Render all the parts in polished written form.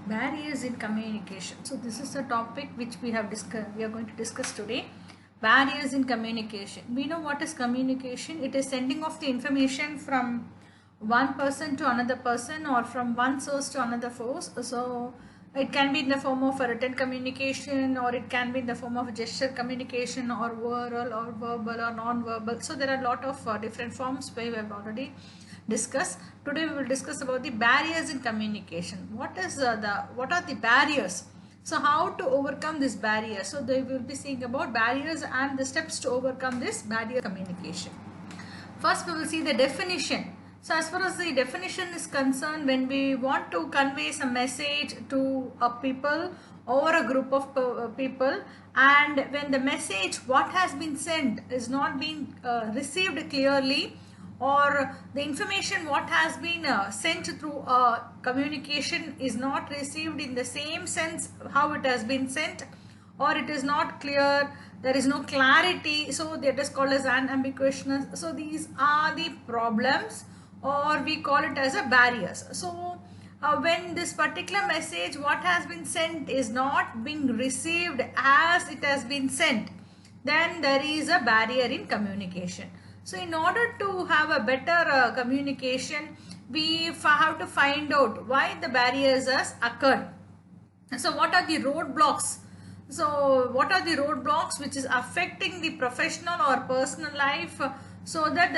Barriers in communication. So this is the topic which we have discussed. We are going to discuss today. Barriers in communication. We know what is communication. It is sending off the information from one person to another person or from one source to another source. So it can be in the form of a written communication, or it can be in the form of gesture communication, or oral or verbal or non-verbal. So there are a lot of different forms we have already discussed. Today we will discuss about the barriers in communication. What are the barriers? So how to overcome this barrier? So they will be seeing about barriers and the steps to overcome this barrier communication. First, we will see the definition. So, as far as the definition is concerned, when we want to convey some message to a people or a group of people, and when the message what has been sent is not being received clearly, or the information what has been sent through communication is not received in the same sense how it has been sent, or it is not clear, there is no clarity, so that is called as unambiguousness. So these are the problems, or we call it as a barriers. So when this particular message what has been sent is not being received as it has been sent, then there is a barrier in communication. So in order to have a better communication, we have to find out why the barriers has occurred. So what are the roadblocks? So what are the roadblocks which is affecting the professional or personal life, so that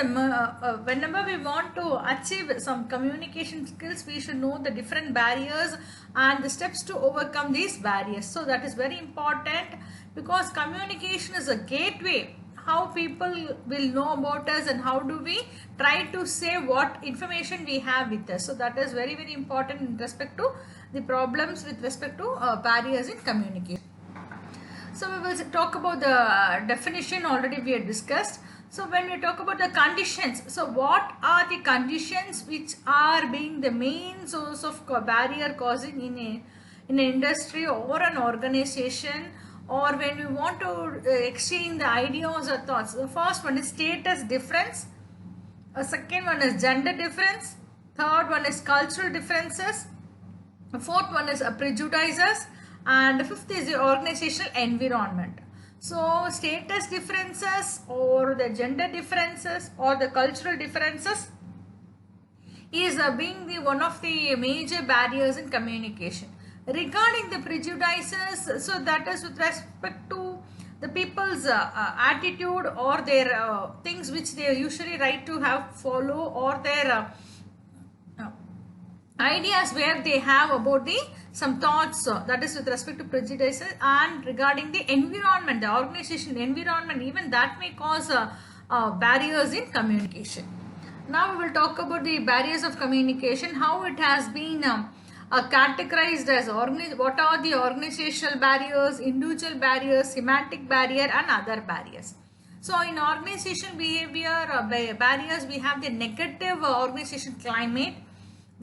whenever we want to achieve some communication skills, we should know the different barriers and the steps to overcome these barriers. So that is very important, because communication is a gateway how people will know about us and how do we try to say what information we have with us. So that is very, very important in respect to the problems with respect to barriers in communication. So we will talk about the definition already we had discussed. So when we talk about the conditions, so what are the conditions which are being the main source of barrier causing in an industry or an organization, or when we want to exchange the ideas or thoughts? The first one is status difference, a second one is gender difference, third one is cultural differences, the fourth one is prejudices, and the fifth is the organizational environment. So status differences or the gender differences or the cultural differences is being the one of the major barriers in communication. Regarding the prejudices, so that is with respect to the people's attitude or their things which they usually right to have follow, or their ideas where they have about the some thoughts, that is with respect to prejudices. And regarding the environment, the organization environment, even that may cause barriers in communication. Now we will talk about the barriers of communication, how it has been categorized as what are the organizational barriers, individual barriers, semantic barrier, and other barriers. So in organizational behavior barriers, we have the negative organization climate,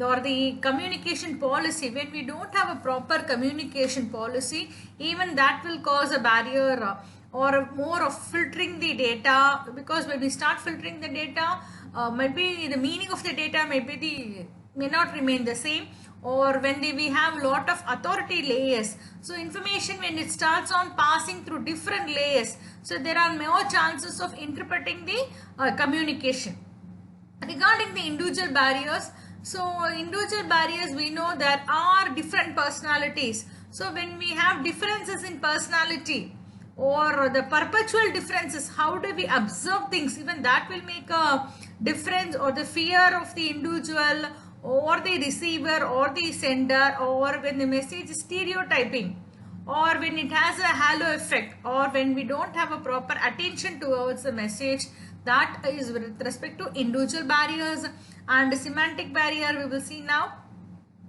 or the communication policy. When we don't have a proper communication policy, even that will cause a barrier, or more of filtering the data, because when we start filtering the data, maybe the meaning of the data may not remain the same, or when we have lot of authority layers. So information, when it starts on passing through different layers, so there are more chances of interpreting the communication. Regarding the individual barriers, so individual barriers, we know there are different personalities. So when we have differences in personality, or the perpetual differences, how do we observe things, even that will make a difference, or the fear of the individual or the receiver or the sender, or when the message is stereotyping, or when it has a halo effect, or when we don't have a proper attention towards the message. That is with respect to individual barriers. And semantic barrier we will see now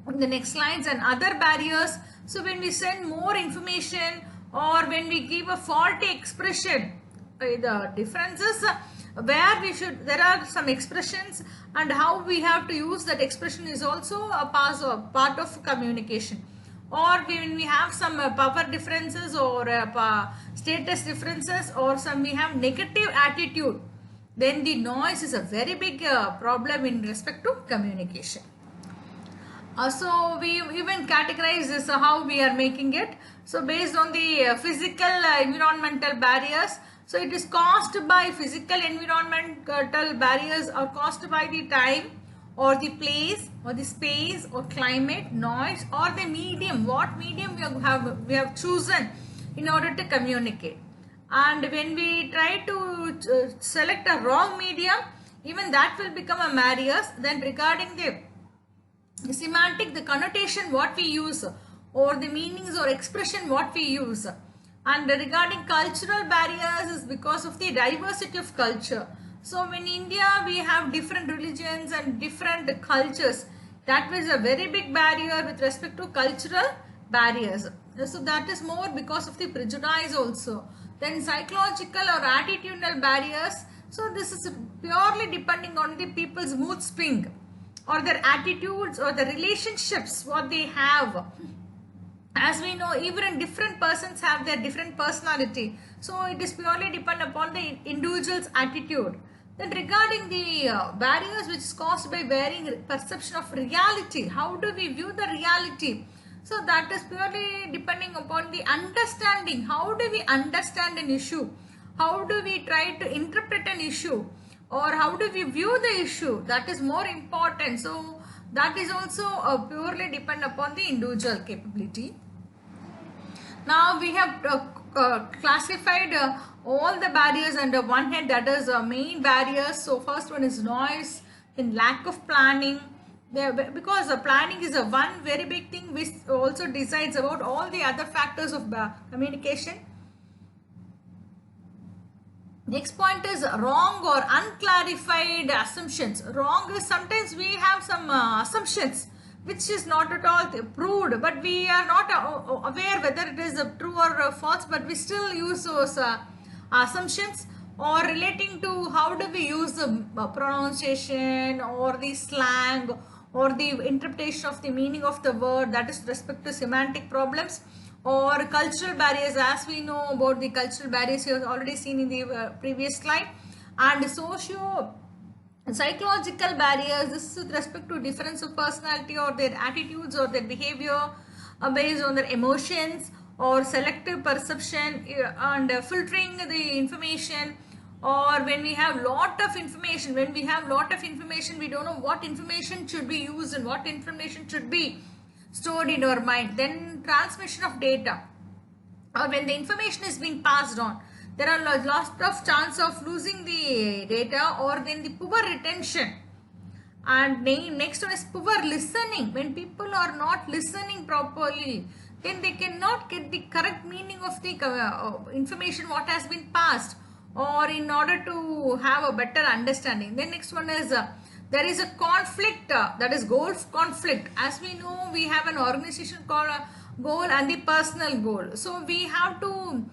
in the next slides, and other barriers. So when we send more information, or when we give a faulty expression, the differences where there are some expressions, and how we have to use that expression is also a part of communication. Or when we have some power differences, or status differences, or we have negative attitude, then the noise is a very big problem in respect to communication. So we even categorize this how we are making it. So based on the physical environmental barriers. So it is caused by physical environmental barriers or caused by the time or the place or the space or climate, noise or the medium. What medium we have chosen in order to communicate. And when we try to select a wrong medium, even that will become a barriers. Then regarding the semantic, the connotation what we use or the meanings or expression what we use. And regarding cultural barriers is because of the diversity of culture. So in India we have different religions and different cultures. That was a very big barrier with respect to cultural barriers. So that is more because of the prejudice also. Then psychological or attitudinal barriers. So this is purely depending on the people's mood swing or their attitudes or the relationships what they have. As we know, even different persons have their different personality. So it is purely depend upon the individual's attitude. Then regarding the barriers which is caused by varying perception of reality. How do we view the reality? So that is purely depending upon the understanding. How do we understand an issue? How do we try to interpret an issue? Or how do we view the issue? That is more important. So that is also purely depend upon the individual capability. Now we have classified all the barriers under one head, that is main barriers. So first one is noise, then lack of planning. Because planning is a one very big thing which also decides about all the other factors of communication. Next point is wrong or unclarified assumptions. Wrong is sometimes we have some assumptions which is not at all proved, but we are not aware whether it is true or false, but we still use those assumptions. Or relating to how do we use the pronunciation or the slang or the interpretation of the meaning of the word, that is respect to semantic problems. Or cultural barriers, as we know about the cultural barriers you have already seen in the previous slide. And psychological barriers, this is with respect to difference of personality or their attitudes or their behavior based on their emotions or selective perception and filtering the information. Or when we have lot of information, we don't know what information should be used and what information should be stored in our mind. Then transmission of data, or when the information is being passed on, there are lots of chance of losing the data, or then the poor retention. And next one is poor listening. When people are not listening properly, then they cannot get the correct meaning of the information what has been passed, or in order to have a better understanding. Then next one is there is a conflict, that is goals conflict. As we know, we have an organization called goal and the personal goal. So we have to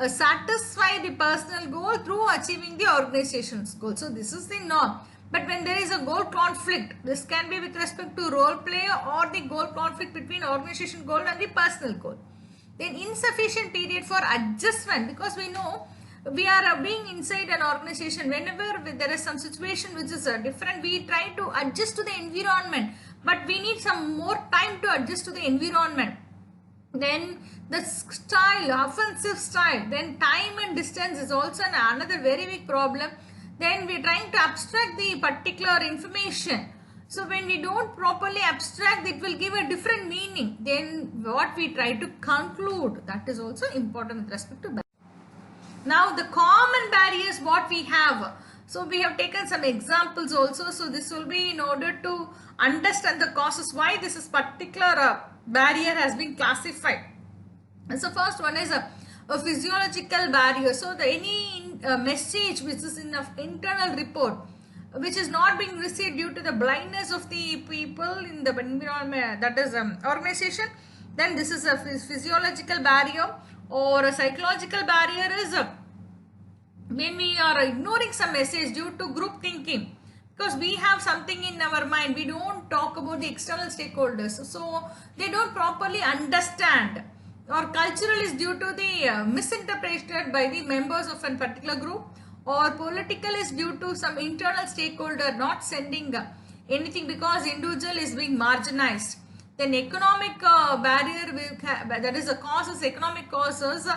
satisfy the personal goal through achieving the organization's goal. So this is the norm. But when there is a goal conflict, this can be with respect to role play or the goal conflict between organization goal and the personal goal. Then insufficient period for adjustment, because we know we are being inside an organization. Whenever there is some situation which is different, we try to adjust to the environment, but we need some more time to adjust to the environment. Then the style, offensive style, then time and distance is also another very big problem. Then we are trying to abstract the particular information. So when we don't properly abstract, it will give a different meaning than what we try to conclude. That is also important with respect to barriers. Now the common barriers what we have. So we have taken some examples also. So this will be in order to understand the causes why this is particular barrier has been classified. And so first one is a physiological barrier. So any message which is in the internal report which is not being received due to the blindness of the people in the environment, that is organization, then this is a physiological barrier. Or a psychological barrier is when we are ignoring some message due to group thinking, because we have something in our mind, we don't talk about the external stakeholders, so they don't properly understand. Or cultural is due to the misinterpreted by the members of a particular group. Or political is due to some internal stakeholder not sending anything because individual is being marginalized. Then economic barrier, that is the causes, economic causes.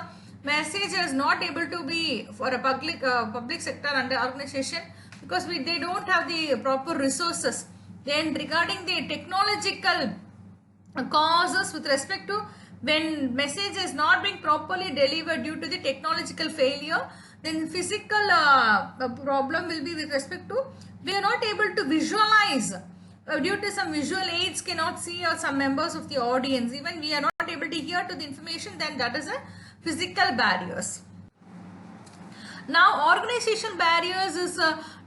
Message is not able to be for a public sector under organization because they don't have the proper resources. Then regarding the technological causes with respect to when message is not being properly delivered due to the technological failure, then physical problem will be with respect to we are not able to visualize due to some visual aids cannot see or some members of the audience, even we are not able to hear to the information, then that is a physical barriers. Now organization barriers is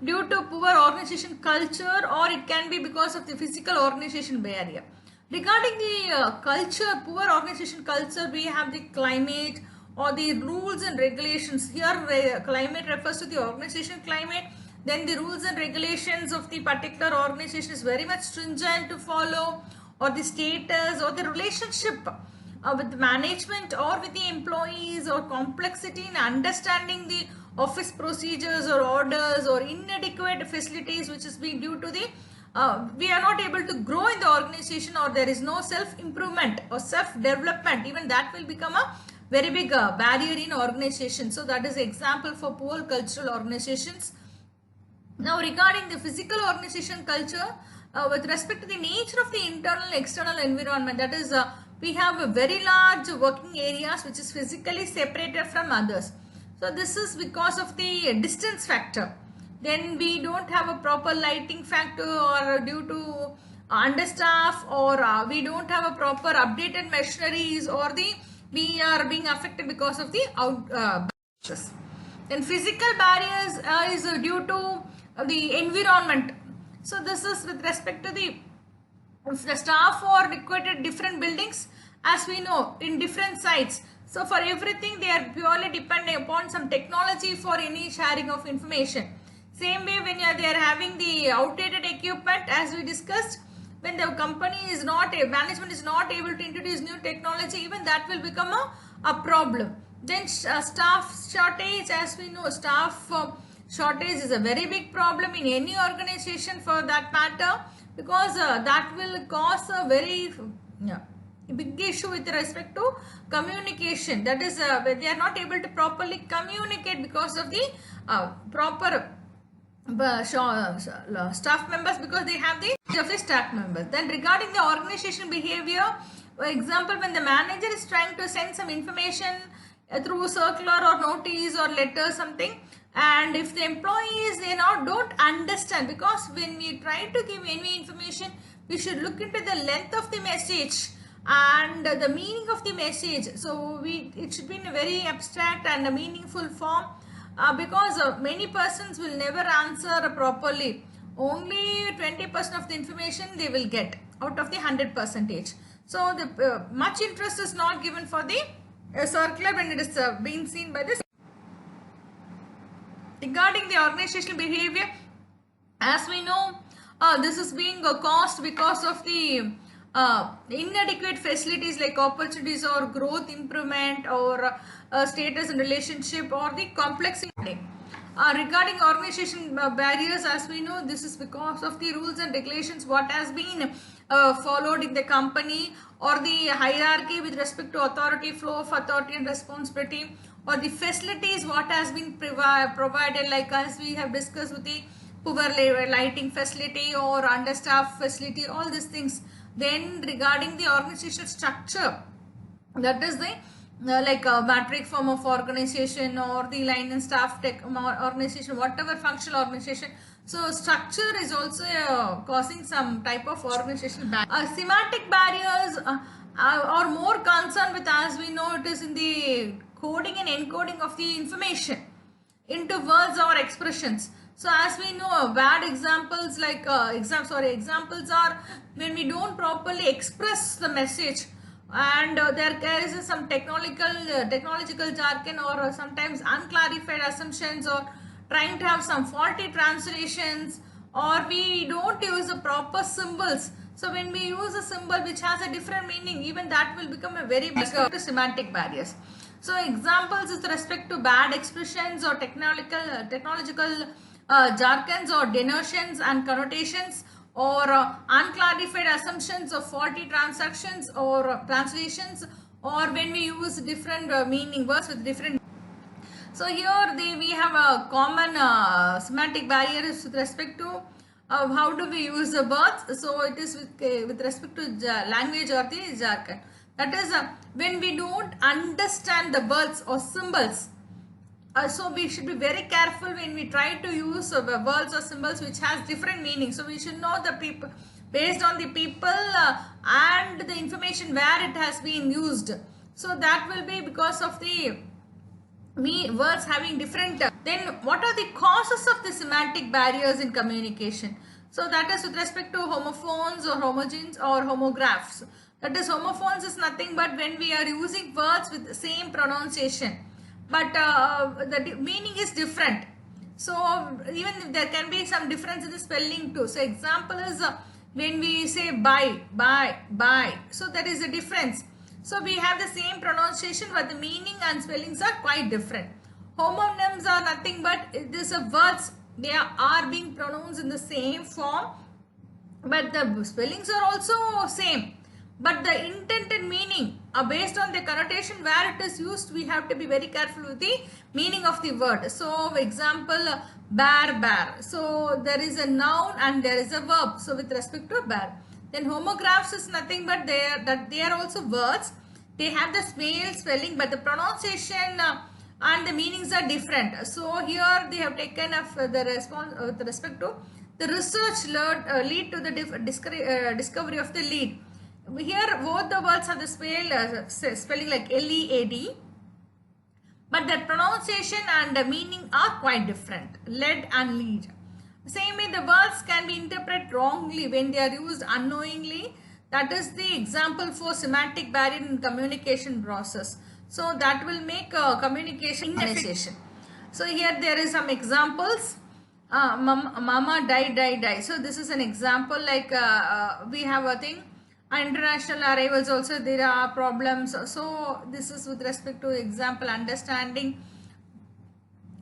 due to poor organization culture, or it can be because of the physical organization barrier. Regarding the culture, poor organization culture, we have the climate or the rules and regulations. Here climate refers to the organization climate. Then the rules and regulations of the particular organization is very much stringent to follow, or the status or the relationship with the management or with the employees, or complexity in understanding the office procedures or orders, or inadequate facilities which is being due to the we are not able to grow in the organization, or there is no self improvement or self development, even that will become a very big barrier in organization. So that is example for poor cultural organizations. Now regarding the physical organization culture, with respect to the nature of the internal and external environment, that is we have a very large working areas which is physically separated from others. So this is because of the distance factor. Then we don't have a proper lighting factor, or due to understaff, or we don't have a proper updated machineries, or we are being affected because of the barriers. Then physical barriers is due to the environment. So this is with respect to the staff are required at different buildings, as we know, in different sites. So for everything they are purely dependent upon some technology for any sharing of information. Same way when they are having the outdated equipment, as we discussed, when the company is not, management is not able to introduce new technology, even that will become a problem. Then staff shortage, as we know, staff shortage is a very big problem in any organization for that matter, because that will cause a very big issue with respect to communication. That is when they are not able to properly communicate because of the proper staff members, because they have the of the staff members. Then regarding the organization behavior, for example, when the manager is trying to send some information through circular or notice or letter something, and if the employees don't understand, because when we try to give any information, we should look into the length of the message and the meaning of the message. So it should be in a very abstract and a meaningful form, because many persons will never answer properly. Only 20% of the information they will get out of the 100%. So the much interest is not given for the circular when it is being seen by this. Regarding the organizational behavior, as we know, this is being caused because of the inadequate facilities like opportunities or growth improvement, or status and relationship, or the complexity. Regarding organization barriers, as we know, this is because of the rules and regulations what has been followed in the company, or the hierarchy with respect to authority, flow of authority and responsibility, or the facilities what has been provided, like as we have discussed with the poor lighting facility or understaffed facility, all these things. Then regarding the organizational structure, that is the like a matrix form of organization, or the line and staff tech organization, whatever functional organization. So structure is also causing some type of organizational barrier. Semantic barriers are more concerned with, as we know, it is in the coding and encoding of the information into words or expressions. So as we know, bad examples like examples are when we don't properly express the message, and there is some technological jargon, or sometimes unclarified assumptions, or trying to have some faulty translations, or we don't use the proper symbols. So when we use a symbol which has a different meaning, even that will become a very big semantic barriers. So examples with respect to bad expressions or technological jargons or denotions and connotations, or unclarified assumptions of faulty transactions or translations, or when we use different meaning words with different. So here we have a common semantic barriers with respect to how do we use the words. So it is with respect to language or the jargon. That is when we don't understand the words or symbols. So we should be very careful when we try to use words or symbols which has different meanings. So we should know the people based on the people and the information where it has been used. So that will be because of the words having different. Then what are the causes of the semantic barriers in communication? So that is with respect to homophones or homogenes or homographs. That is, homophones is nothing but when we are using words with the same pronunciation, but the meaning is different. So even if there can be some difference in the spelling too. So example is when we say buy, so there is a difference. So we have the same pronunciation, but the meaning and spellings are quite different. Homonyms are nothing but these are words, they are being pronounced in the same form, but the spellings are also same, but the intended meaning are based on the connotation where it is used. We have to be very careful with the meaning of the word. So example, bear. So there is a noun and there is a verb. So with respect to bear. Then homographs is nothing but they are also words. They have the same spelling, but the pronunciation and the meanings are different. So here they have taken of the response with respect to the research lead to the discovery of the lead. Here both the words have the spelling like L-E-A-D, but the pronunciation and the meaning are quite different. Lead and lead. Same way, the words can be interpreted wrongly when they are used unknowingly. That is the example for semantic barrier in communication process. So that will make communication inefficient. So here there is some examples. Mama die. So this is an example, like we have a thing. International arrivals also there are problems. So this is with respect to example understanding.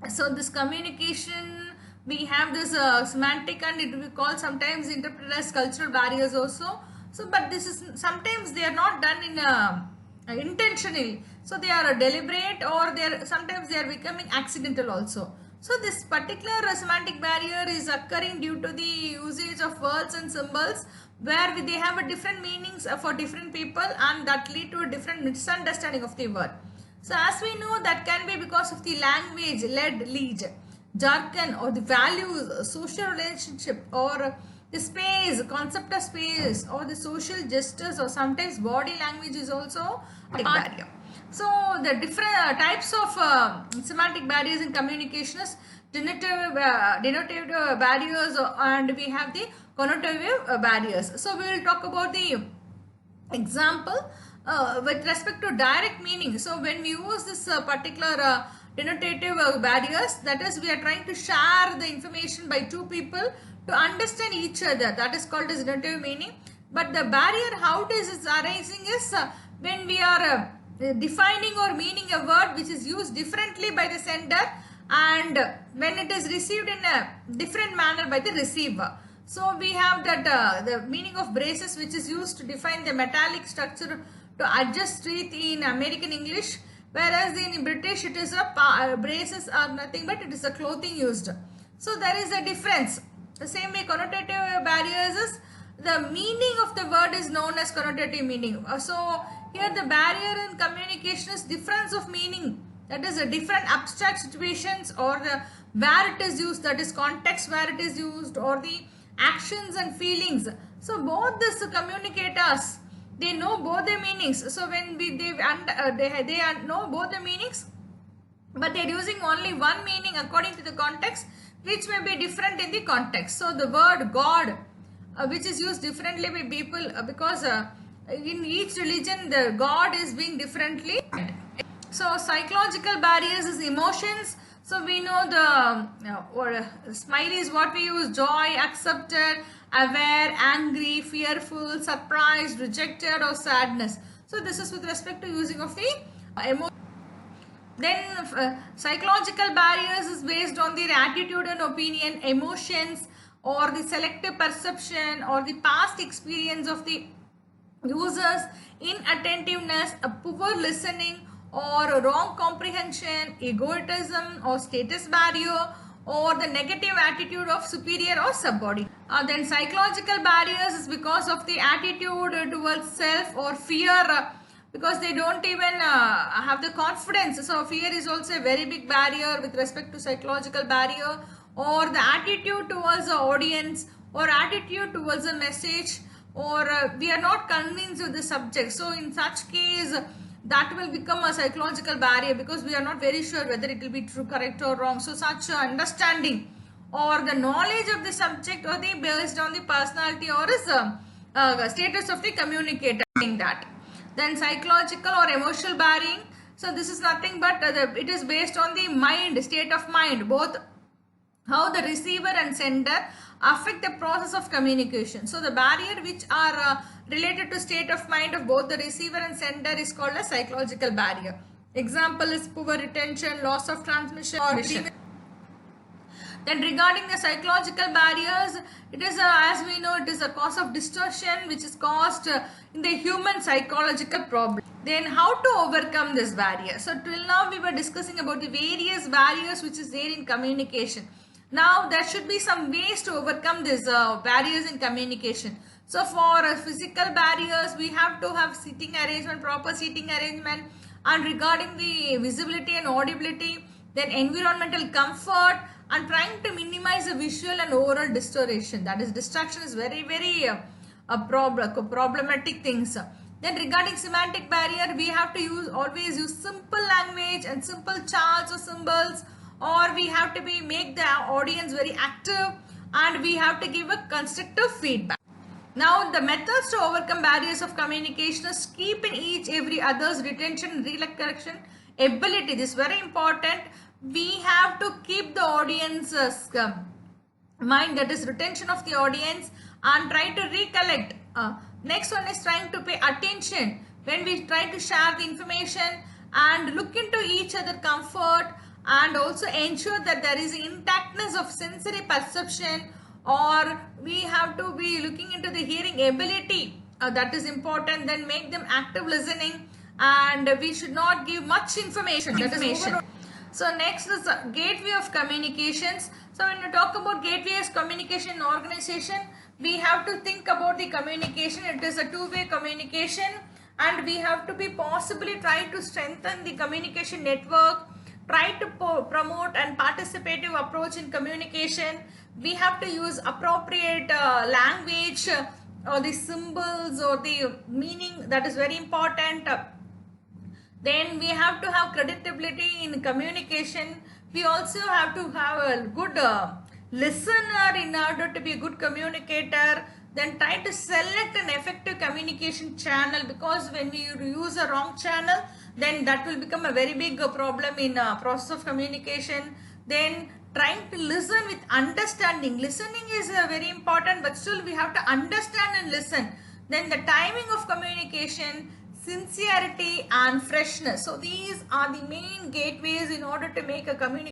So this communication, we have this semantic, and it will be called sometimes interpreted as cultural barriers also. So but this is sometimes they are not done in intentionally. So they are deliberate, or sometimes they are becoming accidental also. So this particular semantic barrier is occurring due to the usage of words and symbols where they have a different meanings for different people, and that lead to a different misunderstanding of the word. So as we know, that can be because of the language lead, jargon, or the values, social relationship, or the space, concept of space, or the social gestures, or sometimes body language is also a barrier. So the different types of semantic barriers in communication is denotative barriers, and we have the connotative barriers. So we will talk about the example with respect to direct meaning. So when we use this particular denotative barriers, that is, we are trying to share the information by two people to understand each other. That is called as denotative meaning. But the barrier, how it is arising is when we are defining or meaning a word which is used differently by the sender, and when it is received in a different manner by the receiver. So we have that the meaning of braces, which is used to define the metallic structure to adjust teeth in American English, whereas in British it is braces are nothing but it is a clothing used. So there is a difference. The same way, connotative barriers is the meaning of the word is known as connotative meaning. So here the barrier in communication is difference of meaning. That is a different abstract situations, or the where it is used, that is context where it is used, or the actions and feelings. So both these communicators, they know both the meanings. So when they know both the meanings, but they are using only one meaning according to the context, which may be different in the context. So the word God, which is used differently by people because in each religion the God is being differently. So psychological barriers is emotions. So we know the smiley is what we use: joy, accepted, aware, angry, fearful, surprised, rejected, or sadness. So this is with respect to using of the emotion. Then psychological barriers is based on their attitude and opinion, emotions, or the selective perception or the past experience of the users, inattentiveness, a poor listening or a wrong comprehension, egotism or status barrier, or the negative attitude of superior or subordinate. Then psychological barriers is because of the attitude towards self or fear, because they don't even have the confidence. So fear is also a very big barrier with respect to psychological barrier, or the attitude towards the audience, or attitude towards the message, or we are not convinced with the subject. So in such case, that will become a psychological barrier, because we are not very sure whether it will be true, correct or wrong. So such understanding or the knowledge of the subject, or the based on the personality or is status of the communicator, that. Then psychological or emotional barrier. So this is nothing but it is based on the mind, state of mind, both how the receiver and sender affect the process of communication. So the barrier which are related to state of mind of both the receiver and sender is called a psychological barrier. Example is poor retention, loss of transmission, or then regarding the psychological barriers, it is as we know, it is a cause of distortion which is caused in the human psychological problem. Then how to overcome this barrier? So till now we were discussing about the various barriers which is there in communication. Now there should be some ways to overcome these barriers in communication. So for physical barriers, we have to have seating arrangement, proper seating arrangement, and regarding the visibility and audibility, then environmental comfort, and trying to minimize the visual and oral distortion. That is, distraction is very problematic things. Then regarding semantic barrier, we have to always use simple language and simple charts or symbols, or we have to make the audience very active, and we have to give a constructive feedback. Now the methods to overcome barriers of communication is keep in every other's retention and recollection ability. This is very important. We have to keep the audience's mind, that is retention of the audience, and try to recollect. Next one is trying to pay attention when we try to share the information, and look into each other comfort, and also ensure that there is intactness of sensory perception, or we have to be looking into the hearing ability, that is important. Then make them active listening, and we should not give much information. So next is gateway of communications. So when we talk about gateways communication in organization, we have to think about the communication. It is a two-way communication, and we have to be possibly try to strengthen the communication network, try to promote and participative approach in communication. We have to use appropriate language, or the symbols, or the meaning, that is very important. Then we have to have credibility in communication. We also have to have a good listener in order to be a good communicator. Then try to select an effective communication channel, because when we use a wrong channel, then that will become a very big problem in process of communication. Then trying to listen with understanding. Listening is very important, but still we have to understand and listen. Then the timing of communication, sincerity and freshness. So these are the main gateways in order to make a communication